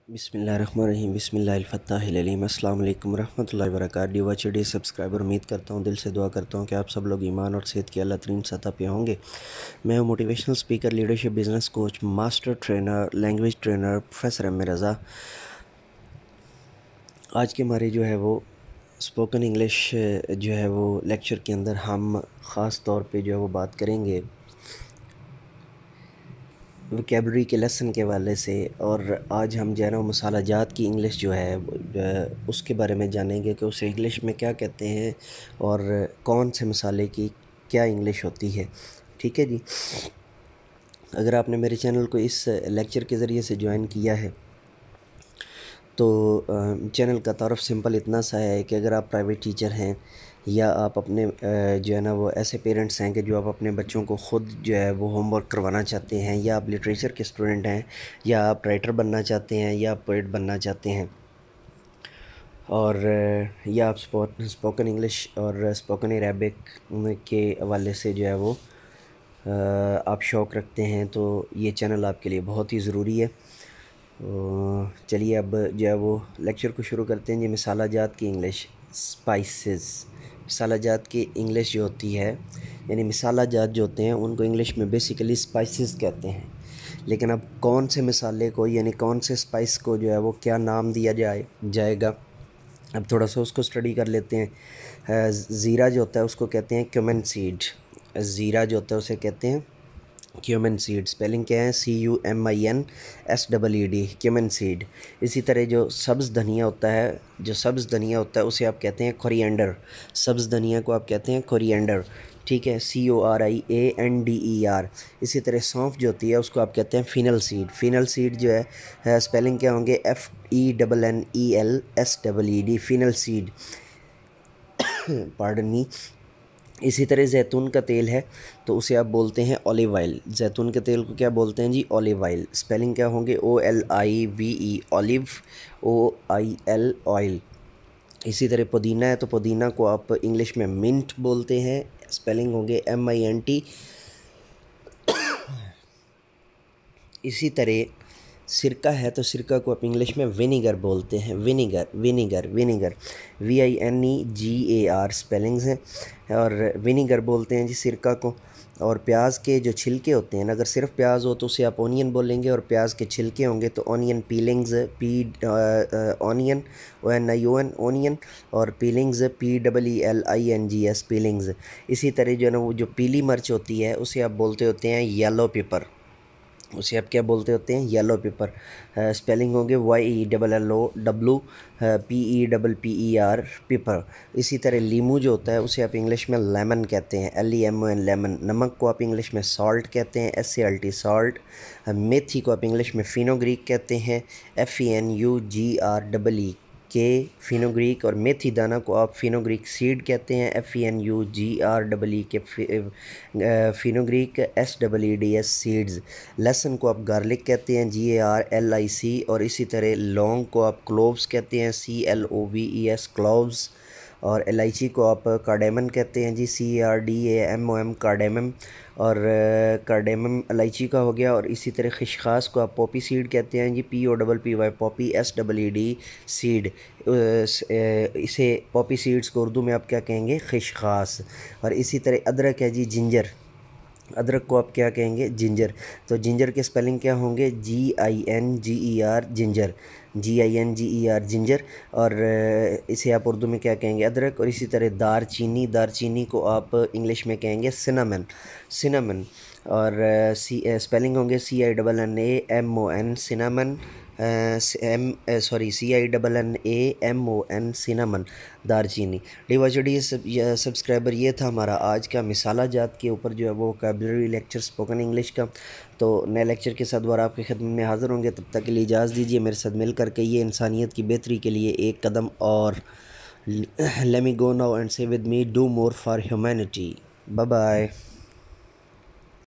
بسم اللہ الرحمن الرحیم بسم اللہ الفتاح العلیم السلام علیکم ورحمۃ اللہ وبرکاتہ ڈی سبسکرائبر امید کرتا ہوں، دل سے دعا کرتا ہوں کہ آپ سب لوگ ایمان اور صحت کی اعلیٰ ترین سطح پہ ہوں گے۔ میں ہوں motivational speaker, leadership, business coach, master trainer, language trainer professor M Raza. آج کے ہمارے جو ہے وہ اسپوکن انگلش جو ہے وہ لیکچر کے اندر ہم خاص طور پہ جو ہے وہ بات کریں گے ویکیبلری کے لیسن کے حوالے سے، اور آج ہم جو ہے نا مسالہ جات کی انگلش جو ہے اس کے بارے میں جانیں گے کہ اسے انگلش میں کیا کہتے ہیں اور کون سے مسالے کی کیا انگلش ہوتی ہے۔ ٹھیک ہے جی، اگر آپ نے میرے چینل کو اس لیکچر کے ذریعے سے جوائن کیا ہے تو چینل کا تعارف سمپل اتنا سا ہے کہ اگر آپ پرائیویٹ ٹیچر ہیں یا آپ اپنے جو ہے نا وہ ایسے پیرنٹس ہیں کہ جو آپ اپنے بچوں کو خود جو ہے وہ ہوم ورک کروانا چاہتے ہیں، یا آپ لٹریچر کے اسٹوڈنٹ ہیں، یا آپ رائٹر بننا چاہتے ہیں، یا آپ پوئٹ بننا چاہتے ہیں، اور یا آپ اسپوکن انگلش اور اسپوکن عربک کے حوالے سے جو ہے وہ آپ شوق رکھتے ہیں، تو یہ چینل آپ کے لیے بہت ہی ضروری ہے۔ چلیے اب جو ہے وہ لیکچر کو شروع کرتے ہیں جی۔ مسالہ جات کی انگلش، اسپائسز۔ مسالہ جات کی انگلش جو ہوتی ہے، یعنی مسالہ جات جو ہوتے ہیں ان کو انگلش میں بیسیکلی اسپائسز کہتے ہیں، لیکن اب کون سے مسالے کو یعنی کون سے اسپائس کو جو ہے وہ کیا نام دیا جائے گا، اب تھوڑا سا اس کو اسٹڈی کر لیتے ہیں۔ زیرہ جو ہوتا ہے اس کو کہتے ہیں کیومن سیڈ۔ زیرہ جو ہوتا ہے اسے کہتے ہیں کیومن سیڈ، سپیلنگ کیا ہے CUMINSEED، کیومن سیڈ۔ اسی طرح جو سبز دھنیا ہوتا ہے اسے آپ کہتے ہیں کوریانڈر۔ سبز دھنیا کو آپ کہتے ہیں کوریانڈر، ٹھیک ہے، CORIANDER۔ اسی طرح سونف جو ہوتی ہے اس کو آپ کہتے ہیں فینل سیڈ۔ فینل سیڈ جو ہے سپیلنگ کیا ہوں گے FENNELSEED، فینل سیڈ، پارڈن می۔ اسی طرح زیتون کا تیل ہے تو اسے آپ بولتے ہیں اولیو آئل۔ زیتون کے تیل کو کیا بولتے ہیں جی؟ Olive oil. سپیلنگ کیا ہوں گے OLIVE، اولیو، OIL، آئل۔ اسی طرح پودینہ ہے تو پودینہ کو آپ انگلش میں منٹ بولتے ہیں، سپیلنگ ہوں گے MINT۔ اسی طرح سرکہ ہے تو سرکہ کو آپ انگلش میں ونیگر بولتے ہیں، ونیگر VINEGAR سپیلنگز ہیں، اور ونیگر بولتے ہیں جی سرکہ کو۔ اور پیاز کے جو چھلکے ہوتے ہیں نا، اگر صرف پیاز ہو تو اسے آپ اونین بولیں گے، اور پیاز کے چھلکے ہوں گے تو اونین پیلنگز، اونین ONION، اونین، اور پیلنگز PEELINGS، پیلنگز۔ اسی طرح جو ہے نا وہ جو پیلی مرچ ہوتی ہے اسے آپ بولتے ہوتے ہیں یلو پیپر، اسے آپ کیا بولتے ہوتے ہیں؟ Yellow paper. سپیلنگ ہوں گے YELLOWPEPPER، پیپر۔ اسی طرح لیمو جو ہوتا ہے اسے آپ انگلش میں لیمن کہتے ہیں، LEMON، لیمن۔ نمک کو آپ انگلش میں سالٹ کہتے ہیں، SALT، سالٹ۔ میتھی کو آپ انگلش میں فینوگریک کہتے ہیں، FENUGREEK، فینوگریک۔ اور میتھی دانہ کو آپ فینوگریک سیڈ کہتے ہیں، FENUGREEK، فینوگریک، SEEDS، سیڈز۔ لہسن کو آپ گارلک کہتے ہیں، GARLIC۔ اور اسی طرح لونگ کو آپ کلووز کہتے ہیں، CLOVES، کلووز۔ اور الائچی کو آپ کارڈیمن کہتے ہیں جی، CARDAMOM، کارڈیمم۔ اور کارڈیمم الائچی کا ہو گیا۔ اور اسی طرح خشخاش کو آپ پوپی سیڈ کہتے ہیں جی، POPPY، پوپی، SEED، سیڈ۔ اسے پوپی سیڈز کو اردو میں آپ کیا کہیں گے؟ خشخاش۔ اور اسی طرح ادرک ہے جی، جنجر، ادرک کو آپ کیا کہیں گے؟ جنجر۔ تو جنجر کے سپیلنگ کیا ہوں گے؟ GINGER، ginger, GINGER، ginger. اور اسے آپ اردو میں کیا کہیں گے؟ ادرک۔ اور اسی طرح دار چینی، دار چینی کو آپ انگلش میں کہیں گے سنامن۔ اور سپیلنگ ہوں گے CINNAMON، سنامن، CINNAMON، سنامن، دار چینی۔ سبسکرائبر، یہ تھا ہمارا آج کا مسالہ جات کے اوپر جو ہے وہ ووکیبلری لیکچر اسپوکن انگلش کا۔ تو نئے لیکچر کے ساتھ دوبارہ آپ کی خدمت میں حاضر ہوں گے، تب تک کے لیے اجازت دیجیے۔ میرے ساتھ مل کر کے یہ انسانیت کی بہتری کے لیے ایک قدم اور let me go now and say with me do more for humanity۔ bye bye۔